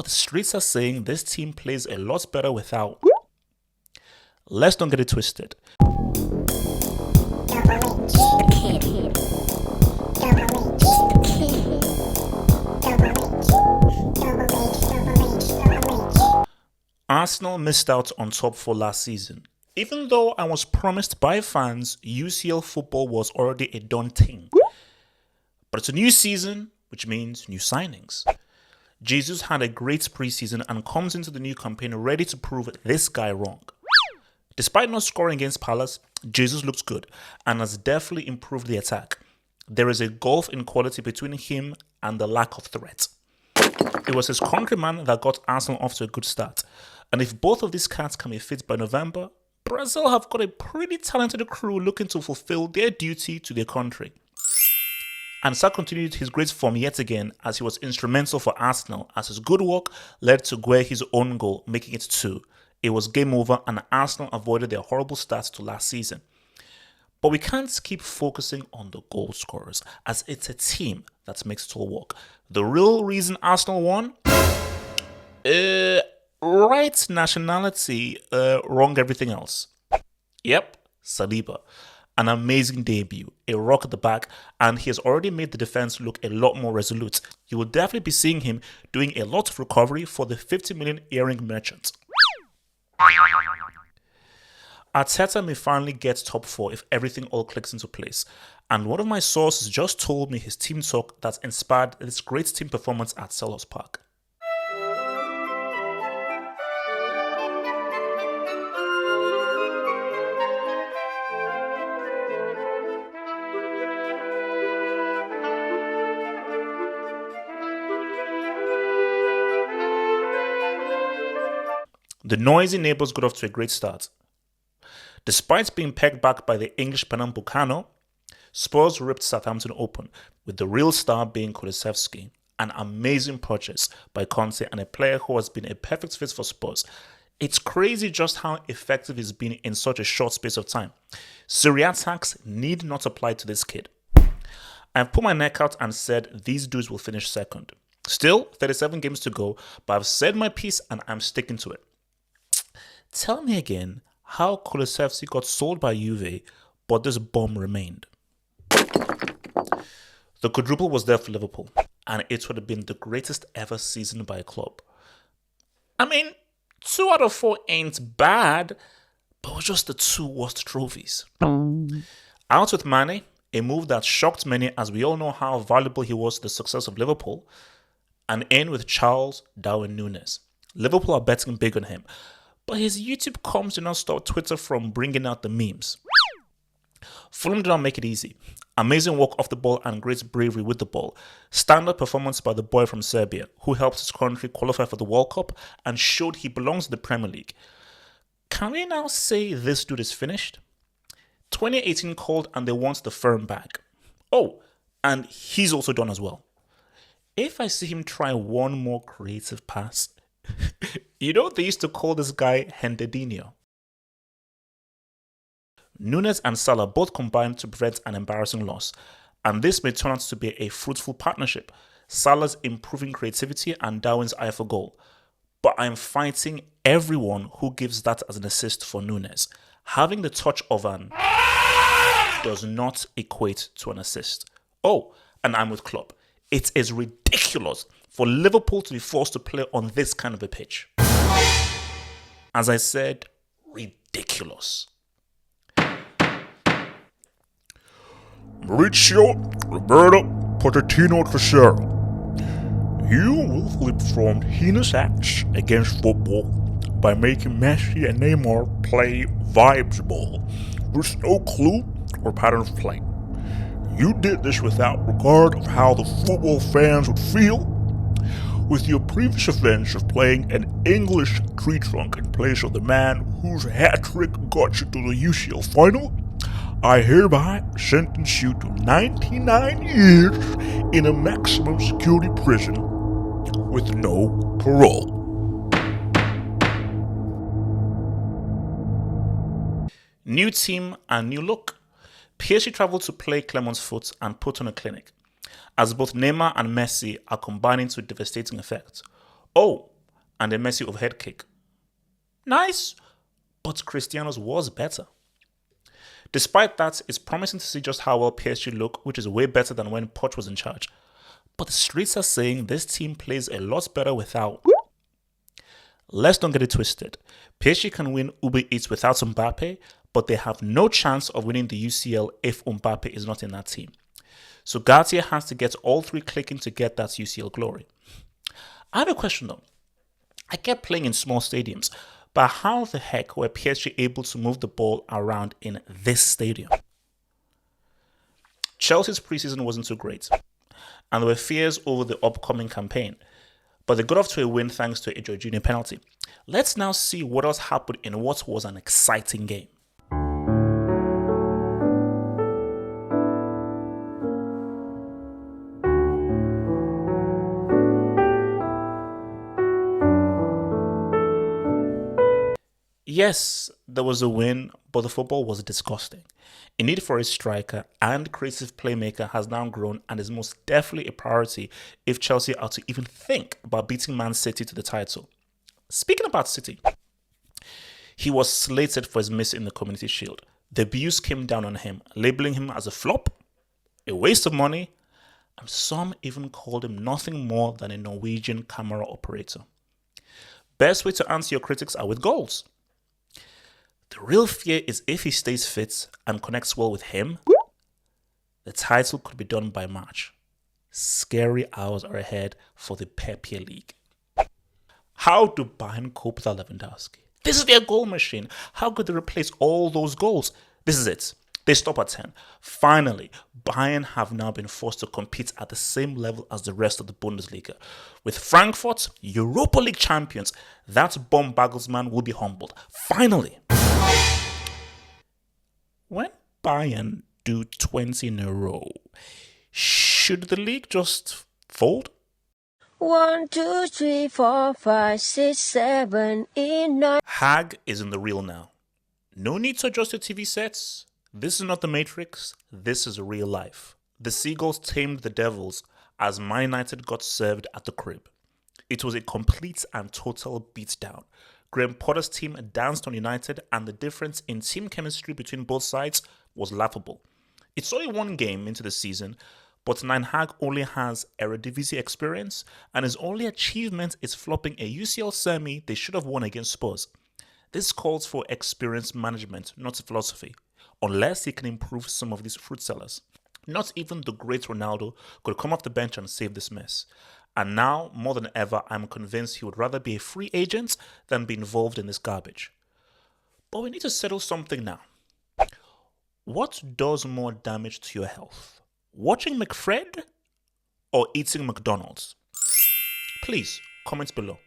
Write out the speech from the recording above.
the streets are saying this team plays a lot better without. Let's don't get it twisted. Arsenal missed out on top 4 last season. Even though I was promised by fans UCL football was already a done thing. But it's a new season, which means new signings. Jesus had a great preseason and comes into the new campaign ready to prove this guy wrong. Despite not scoring against Palace, Jesus looks good and has definitely improved the attack. There is a gulf in quality between him and the lack of threat. It was his countryman that got Arsenal off to a good start. And if both of these cats can be fit by November, Brazil have got a pretty talented crew looking to fulfill their duty to their country. And Salah continued his great form yet again as he was instrumental for Arsenal as his good work led to Guehi's own goal, making it 2. It was game over and Arsenal avoided their horrible start to last season. But we can't keep focusing on the goal scorers as it's a team that makes it all work. The real reason Arsenal won? Right nationality, wrong everything else. Yep, Saliba. An amazing debut, a rock at the back, and he has already made the defense look a lot more resolute. You will definitely be seeing him doing a lot of recovery for the 50 million earring merchant. Arteta may finally get top 4 if everything all clicks into place. And one of my sources just told me his team talk that inspired this great team performance at Selhurst Park. The noisy neighbours got off to a great start. Despite being pegged back by the English Pernambucano, Spurs ripped Southampton open, with the real star being Kulushevsky, an amazing purchase by Conte and a player who has been a perfect fit for Spurs. It's crazy just how effective he's been in such a short space of time. Serie attacks need not apply to this kid. I've put my neck out and said these dudes will finish second. Still, 37 games to go, but I've said my piece and I'm sticking to it. Tell me again how Kulushevsky got sold by Juve, but this bomb remained. The quadruple was there for Liverpool, and it would have been the greatest ever season by a club. I mean, 2 out of 4 ain't bad, but it was just the 2 worst trophies. Out with Mane, a move that shocked many as we all know how valuable he was to the success of Liverpool, and in with Charles Darwin Nunez. Liverpool are betting big on him, but his YouTube comms do not stop Twitter from bringing out the memes. Fulham did not make it easy. Amazing work off the ball and great bravery with the ball. Standard performance by the boy from Serbia, who helped his country qualify for the World Cup and showed he belongs in the Premier League. Can we now say this dude is finished? 2018 called and they want the firm back. Oh, and he's also done as well. If I see him try one more creative pass, you know they used to call this guy Henderson. Nunez and Salah both combined to prevent an embarrassing loss, and this may turn out to be a fruitful partnership. Salah's improving creativity and Darwin's eye for goal. But I'm fighting everyone who gives that as an assist for Nunez. Having the touch of an does not equate to an assist. Oh, and I'm with Klopp. It is ridiculous for Liverpool to be forced to play on this kind of a pitch. As I said, ridiculous. Mauricio Roberto Pochettino Trasero. You willfully performed heinous acts against football by making Messi and Neymar play vibes ball with no clue or pattern of play. You did this without regard of how the football fans would feel. With your previous offense of playing an English tree trunk in place of the man whose hat-trick got you to the UCL final, I hereby sentence you to 99 years in a maximum security prison with no parole. New team and new look. PSG travelled to play Clermont-Foot and put on a clinic, as both Neymar and Messi are combining to devastating effect. Oh, and a Messi overhead kick. Nice, but Cristiano's was better. Despite that, it's promising to see just how well PSG look, which is way better than when Poch was in charge. But the streets are saying this team plays a lot better without. Let's don't get it twisted. PSG can win Uber Eats without Mbappe, but they have no chance of winning the UCL if Mbappe is not in that team. So Galtier has to get all three clicking to get that UCL glory. I have a question though. I get playing in small stadiums, but how the heck were PSG able to move the ball around in this stadium? Chelsea's preseason wasn't too great, and there were fears over the upcoming campaign, but they got off to a win thanks to a Jorginho penalty. Let's now see what else happened in what was an exciting game. Yes, there was a win, but the football was disgusting. A need for a striker and creative playmaker has now grown and is most definitely a priority if Chelsea are to even think about beating Man City to the title. Speaking about City, he was slated for his miss in the Community Shield. The abuse came down on him, labeling him as a flop, a waste of money, and some even called him nothing more than a Norwegian camera operator. Best way to answer your critics are with goals. The real fear is if he stays fit and connects well with him, the title could be done by March. Scary hours are ahead for the Premier League. How do Bayern cope without Lewandowski? This is their goal machine. How could they replace all those goals? This is it. They stop at 10. Finally, Bayern have now been forced to compete at the same level as the rest of the Bundesliga. With Frankfurt, Europa League champions, that bomb Bagelsmann will be humbled. Finally! When Bayern do 20 in a row, should the league just fold? 1, 2, 3, 4, 5, 6, 7, 8, 9. Hag is in the real now. No need to adjust your TV sets. This is not the Matrix. This is real life. The Seagulls tamed the Devils as Man United got served at the crib. It was a complete and total beatdown. Graham Potter's team danced on United, and the difference in team chemistry between both sides was laughable. It's only one game into the season, but Ten Hag only has Eredivisie experience, and his only achievement is flopping a UCL semi they should have won against Spurs. This calls for experienced management, not philosophy, unless he can improve some of these fruit sellers. Not even the great Ronaldo could come off the bench and save this mess. And now, more than ever, I'm convinced he would rather be a free agent than be involved in this garbage. But we need to settle something now. What does more damage to your health? Watching McFred or eating McDonald's? Please, comment below.